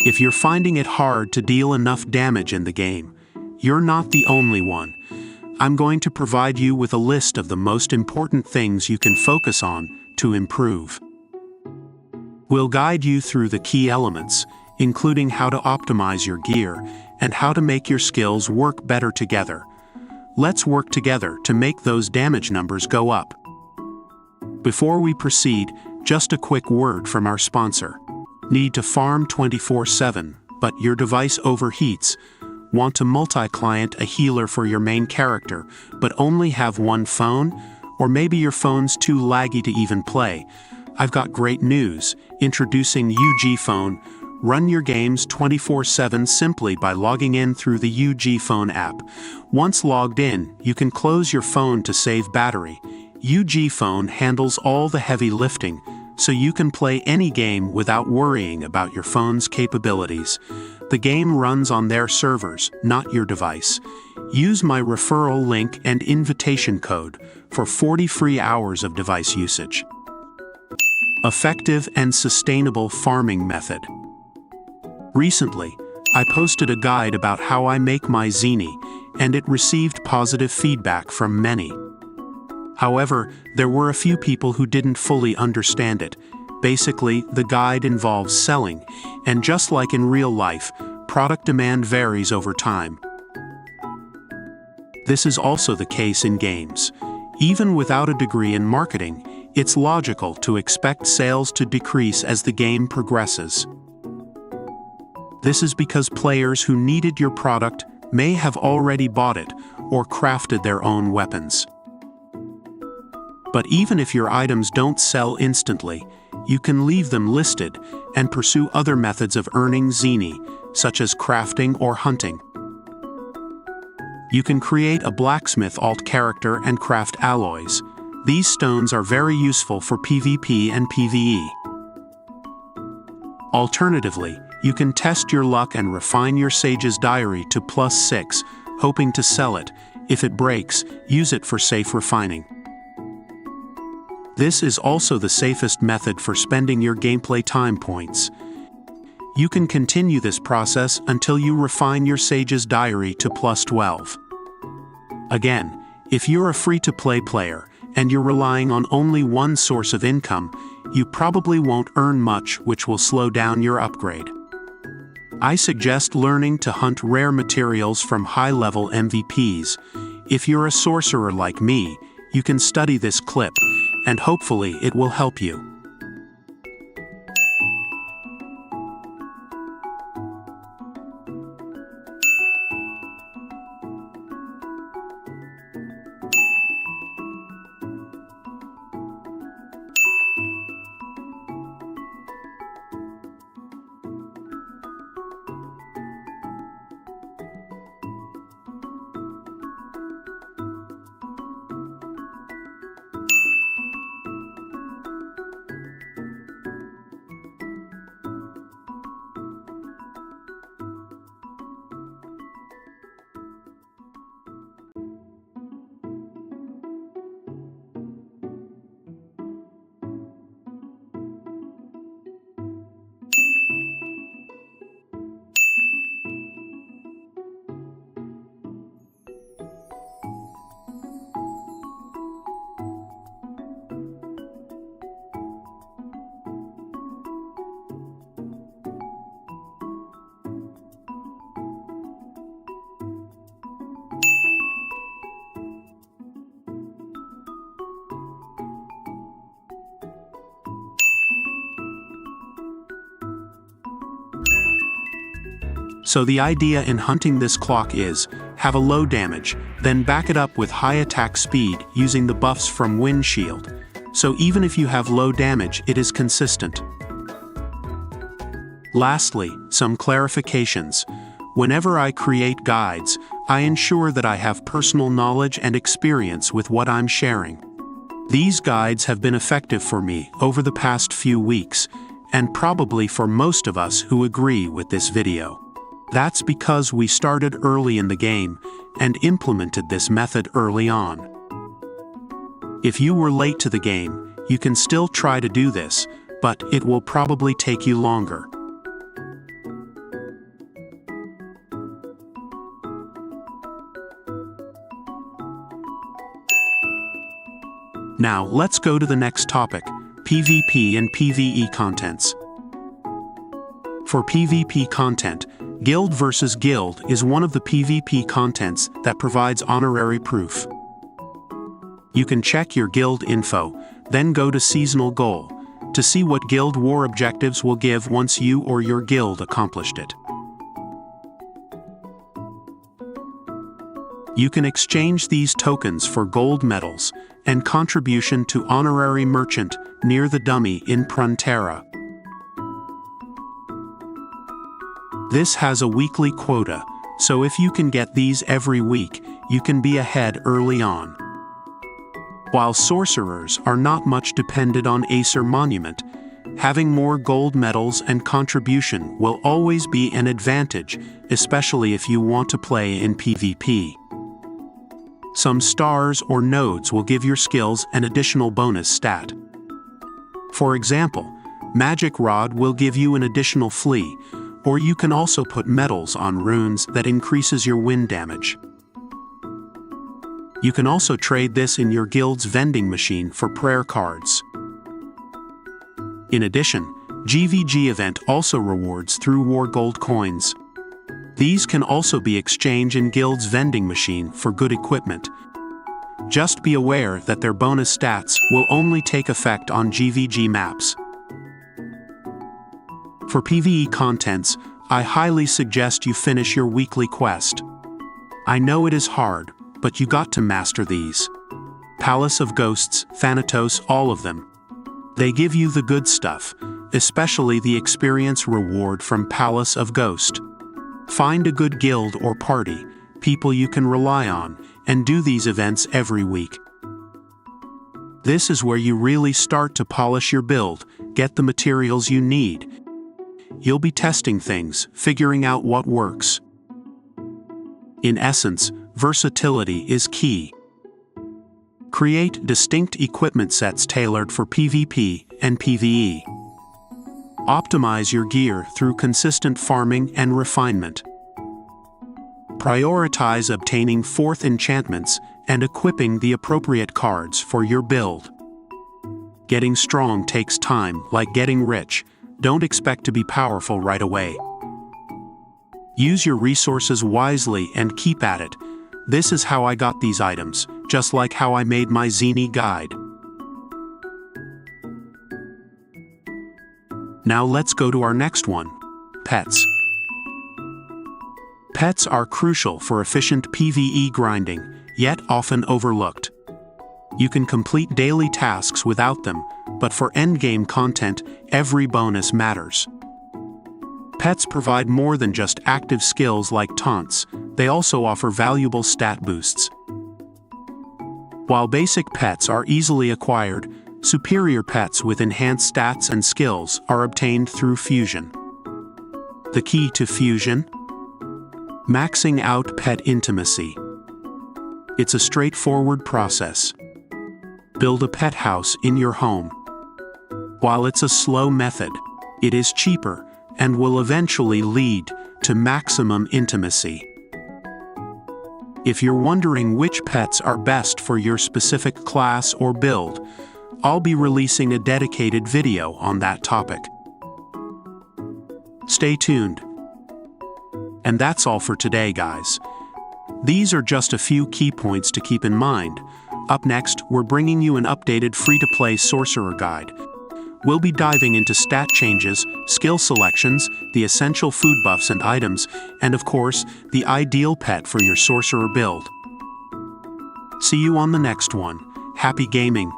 If you're finding it hard to deal enough damage in the game, you're not the only one. I'm going to provide you with a list of the most important things you can focus on to improve. We'll guide you through the key elements, including how to optimize your gear and how to make your skills work better together. Let's work together to make those damage numbers go up. Before we proceed, just a quick word from our sponsor. Need to farm 24/7, but your device overheats? Want to multi-client a healer for your main character, but only have one phone? Or maybe your phone's too laggy to even play? I've got great news. Introducing UgPhone. Run your games 24/7 simply by logging in through the UgPhone app. Once logged in, you can close your phone to save battery. UgPhone handles all the heavy lifting, so you can play any game without worrying about your phone's capabilities. The game runs on their servers, not your device. Use my referral link and invitation code for 40 free hours of device usage. Effective and sustainable farming method. Recently, I posted a guide about how I make my zeni, and it received positive feedback from many. However, there were a few people who didn't fully understand it. Basically, the guide involves selling, and just like in real life, product demand varies over time. This is also the case in games. Even without a degree in marketing, it's logical to expect sales to decrease as the game progresses. This is because players who needed your product may have already bought it or crafted their own weapons. But even if your items don't sell instantly, you can leave them listed and pursue other methods of earning zeni, such as crafting or hunting. You can create a blacksmith alt character and craft alloys. These stones are very useful for PvP and PvE. Alternatively, you can test your luck and refine your Sage's Diary to +6, hoping to sell it. If it breaks, use it for safe refining. This is also the safest method for spending your gameplay time points. You can continue this process until you refine your Sage's Diary to +12. Again, if you're a free-to-play player and you're relying on only one source of income, you probably won't earn much, which will slow down your upgrade. I suggest learning to hunt rare materials from high-level MVPs. If you're a sorcerer like me, you can study this clip, and hopefully it will help you. So the idea in hunting this clock is, have a low damage, then back it up with high attack speed using the buffs from Windshield. So even if you have low damage, it is consistent. Lastly, some clarifications. Whenever I create guides, I ensure that I have personal knowledge and experience with what I'm sharing. These guides have been effective for me over the past few weeks, and probably for most of us who agree with this video. That's because we started early in the game and implemented this method early on. If you were late to the game, you can still try to do this, but it will probably take you longer. Now, let's go to the next topic, PvP and PvE contents. For PvP content, Guild vs. Guild is one of the PvP contents that provides honorary proof. You can check your guild info, then go to Seasonal Goal, to see what guild war objectives will give once you or your guild accomplished it. You can exchange these tokens for gold medals and contribution to honorary merchant near the dummy in Pruntera. This has a weekly quota, so if you can get these every week, you can be ahead early on. While sorcerers are not much dependent on Acer Monument, having more gold medals and contribution will always be an advantage, especially if you want to play in PvP. Some stars or nodes will give your skills an additional bonus stat. For example, Magic Rod will give you an additional flee, or you can also put medals on runes that increases your wind damage. You can also trade this in your guild's vending machine for prayer cards. In addition, GVG event also rewards through War Gold coins. These can also be exchanged in guild's vending machine for good equipment. Just be aware that their bonus stats will only take effect on GVG maps. For PvE contents, I highly suggest you finish your weekly quest. I know it is hard, but you got to master these. Palace of Ghosts, Thanatos, all of them. They give you the good stuff, especially the experience reward from Palace of Ghost. Find a good guild or party, people you can rely on, and do these events every week. This is where you really start to polish your build, get the materials you need. You'll be testing things, figuring out what works. In essence, versatility is key. Create distinct equipment sets tailored for PvP and PvE. Optimize your gear through consistent farming and refinement. Prioritize obtaining 4th enchantments and equipping the appropriate cards for your build. Getting strong takes time, like getting rich. Don't expect to be powerful right away. Use your resources wisely and keep at it. This is how I got these items, just like how I made my zeni guide. Now let's go to our next one, pets. Pets are crucial for efficient PvE grinding, yet often overlooked. You can complete daily tasks without them, but for endgame content, every bonus matters. Pets provide more than just active skills like taunts, they also offer valuable stat boosts. While basic pets are easily acquired, superior pets with enhanced stats and skills are obtained through fusion. The key to fusion? Maxing out pet intimacy. It's a straightforward process. Build a pet house in your home. While it's a slow method, it is cheaper and will eventually lead to maximum intimacy. If you're wondering which pets are best for your specific class or build, I'll be releasing a dedicated video on that topic. Stay tuned. And that's all for today, guys. These are just a few key points to keep in mind. Up next, we're bringing you an updated free-to-play sorcerer guide. We'll be diving into stat changes, skill selections, the essential food buffs and items, and of course, the ideal pet for your sorcerer build. See you on the next one. Happy gaming!